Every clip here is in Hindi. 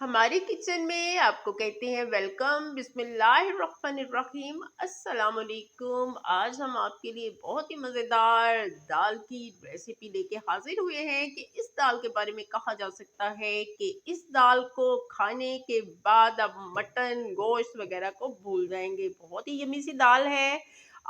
हमारी किचन में आपको कहते हैं वेलकम। बिस्मिल्लाहिर्रहमानिर्रहीम, अस्सलाम वालेकुम। आज हम आपके लिए बहुत ही मज़ेदार दाल की रेसिपी लेके हाजिर हुए हैं कि इस दाल के बारे में कहा जा सकता है कि इस दाल को खाने के बाद आप मटन गोश्त वगैरह को भूल जाएंगे। बहुत ही यमी सी दाल है।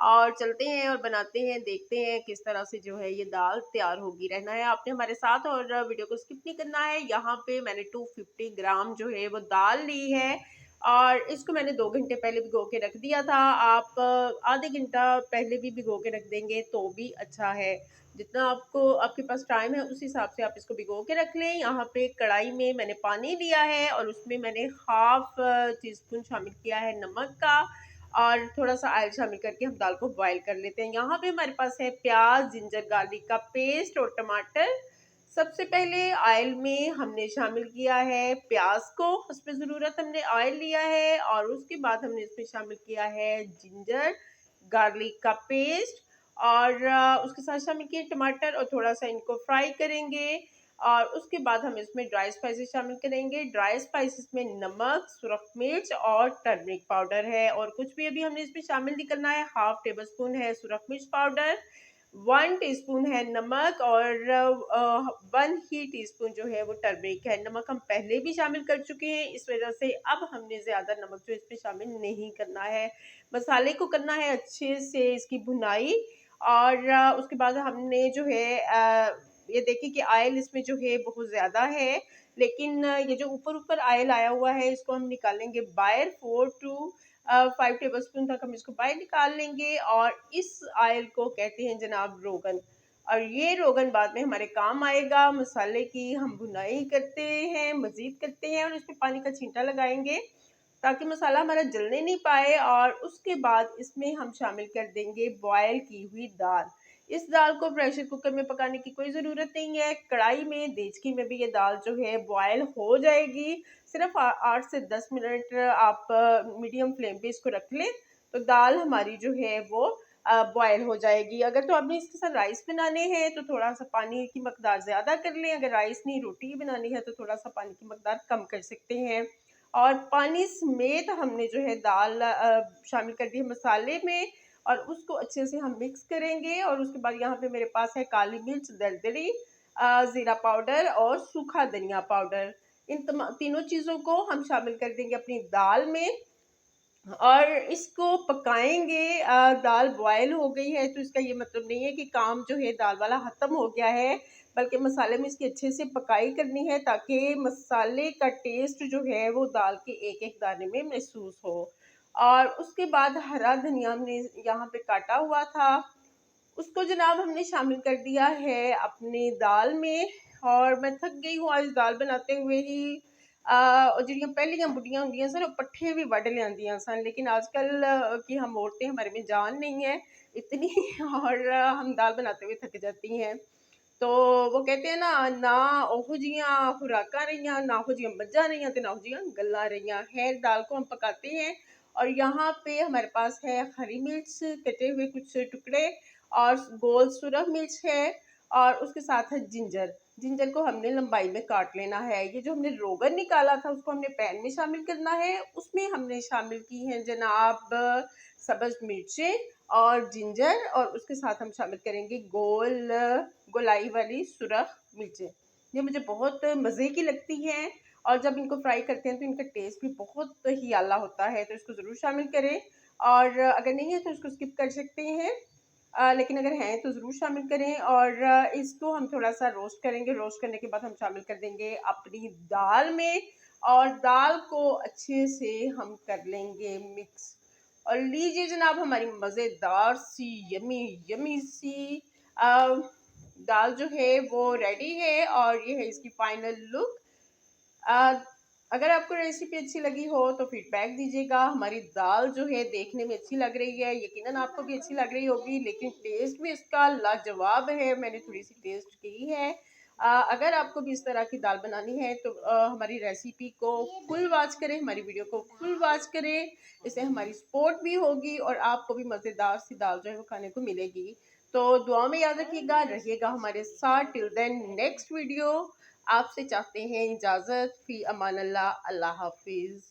और चलते हैं और बनाते हैं, देखते हैं किस तरह से जो है ये दाल तैयार होगी। रहना है आपने हमारे साथ और वीडियो को स्किप नहीं करना है। यहाँ पे मैंने 250 ग्राम जो है वो दाल ली है और इसको मैंने 2 घंटे पहले भिगो के रख दिया था। आप आधे घंटा पहले भी भिगो के रख देंगे तो भी अच्छा है। जितना आपके पास टाइम है उस हिसाब से आप इसको भिगो के रख लें। यहाँ पे कढ़ाई में मैंने पानी लिया है और उसमें मैंने हाफ टी स्पून शामिल किया है नमक का और थोड़ा-सा ऑयल शामिल करके हम दाल को बॉयल कर लेते हैं। यहाँ पे हमारे पास है प्याज़, जिंजर गार्लिक का पेस्ट और टमाटर। सबसे पहले ऑयल में हमने शामिल किया है प्याज़ को, उसमें ज़रूरत हमने ऑयल लिया है और उसके बाद हमने इसमें शामिल किया है जिंजर गार्लिक का पेस्ट और उसके साथ शामिल किए टमाटर और थोड़ा-सा इनको फ्राई करेंगे। और उसके बाद हम इसमें ड्राई स्पाइसेस शामिल करेंगे। ड्राई स्पाइसेस में नमक, सुरख मिर्च और टर्मरिक पाउडर है और कुछ भी अभी हमने इसमें शामिल नहीं करना है। हाफ टेबल स्पून है सुरख मिर्च पाउडर, 1 टीस्पून है नमक और 1 ही टीस्पून जो है वो टर्मरिक है। नमक हम पहले भी शामिल कर चुके हैं, इस वजह से अब हमने ज़्यादा नमक जो इसमें शामिल नहीं करना है। मसाले को करना है अच्छे से इसकी भुनाई और उसके बाद हमने जो है ये देखिए कि ऑयल इसमें जो है बहुत ज़्यादा है, लेकिन ये जो ऊपर-ऊपर ऑयल आया हुआ है इसको हम निकालेंगे बाहर। 4 टू 5 टेबलस्पून तक हम इसको बाहर निकाल लेंगे और इस ऑयल को कहते हैं जनाब रोगन। और ये रोगन बाद में हमारे काम आएगा। मसाले की हम भुनाई करते हैं, मज़ीद करते हैं और इसमें पानी का छींटा लगाएँगे ताकि मसाला हमारा जलने नहीं पाए और उसके बाद इसमें हम शामिल कर देंगे बॉयल की हुई दाल। इस दाल को प्रेशर कुकर में पकाने की कोई ज़रूरत नहीं है। कढ़ाई में, देचकी में भी ये दाल जो है बॉयल हो जाएगी। सिर्फ़ 8 से 10 मिनट आप मीडियम फ्लेम पे इसको रख लें, तो दाल हमारी जो है वो बॉयल हो जाएगी। अगर तो आपने इसके साथ राइस बनाने हैं, तो थोड़ा-सा पानी की मकदार ज़्यादा कर लें। अगर राइस नहीं, रोटी बनानी है, तो थोड़ा-सा पानी की मकदार कम कर सकते हैं। और पानी समेत हमने जो है दाल शामिल कर दी है मसाले में और उसको अच्छे से हम मिक्स करेंगे और उसके बाद यहाँ पे मेरे पास है काली मिर्च दरदरी, ज़ीरा पाउडर और सूखा धनिया पाउडर। इन तीनों चीज़ों को हम शामिल कर देंगे अपनी दाल में और इसको पकाएँगे। दाल बॉयल हो गई है तो इसका ये मतलब नहीं है कि काम जो है दाल वाला ख़त्म हो गया है, बल्कि मसाले में इसकी अच्छे से पकाई करनी है ताकि मसाले का टेस्ट जो है वो दाल के एक-एक दाने में महसूस हो। और उसके बाद हरा धनिया हमने यहाँ पे काटा हुआ था, उसको जनाब हमने शामिल कर दिया है अपनी दाल में। और मैं थक गई हूँ आज दाल बनाते हुए ही। और ਜਿਹੜੀਆਂ ਪਹਿਲੀਆਂ ਬੁੱਢੀਆਂ ਹੁੰਦੀਆਂ ਸਨ ਉਹ ਪੱਠੇ भी ਵੱਢ ਲਿਆਂਦੀਆਂ सन, लेकिन आजकल की हम औरतें हमारे में जान नहीं है इतनी और हम दाल बनाते हुए थक जाती हैं। तो वो कहते हैं ना, ना ओहो जियां खुराकां रहियां, ना ओहो जियां मज्जां रहियां ते ना ओहो जियां गल्लां रहियां। खैर दाल को हम पकाते हैं और यहाँ पे हमारे पास है हरी मिर्च कटे हुए कुछ टुकड़े और गोल सुरख मिर्च है और उसके साथ है जिंजर। जिंजर को हमने लंबाई में काट लेना है। ये जो हमने रोगन निकाला था उसको हमने पैन में शामिल करना है। उसमें हमने शामिल की हैं जनाब सब्ज़ मिर्चें और जिंजर और उसके साथ हम शामिल करेंगे गोलाई वाली सुरख मिर्चें। ये मुझे बहुत मज़े की लगती हैं और जब इनको फ्राई करते हैं तो इनका टेस्ट भी बहुत ही आला होता है, तो इसको ज़रूर शामिल करें और अगर नहीं है तो इसको स्किप कर सकते हैं। लेकिन अगर हैं तो ज़रूर शामिल करें और इसको हम थोड़ा-सा रोस्ट करेंगे। रोस्ट करने के बाद हम शामिल कर देंगे अपनी दाल में और दाल को अच्छे से हम कर लेंगे मिक्स। और लीजिए जनाब हमारी मज़ेदार सी यम्मी यम्मी सी अ, दाल जो है वो रेडी है और ये है इसकी फाइनल लुक। अ, अगर आपको रेसिपी अच्छी लगी हो तो फीडबैक दीजिएगा। हमारी दाल जो है देखने में अच्छी लग रही है, यकीनन आपको भी अच्छी लग रही होगी, लेकिन टेस्ट भी इसका लाजवाब है। मैंने थोड़ी-सी टेस्ट की है। अगर आपको भी इस तरह की दाल बनानी है तो हमारी रेसिपी को फुल वॉच करें, हमारी वीडियो को फुल वॉच करें। इससे हमारी सपोर्ट भी होगी और आपको भी मज़ेदार सी दाल जो है वो खाने को मिलेगी। तो दुआ में याद रखिएगा, रहिएगा हमारे साथ टिल देन नेक्स्ट वीडियो। आपसे चाहते हैं इजाज़त। फ़ी अमान अल्लाह। अल्लाह हाफ़िज़।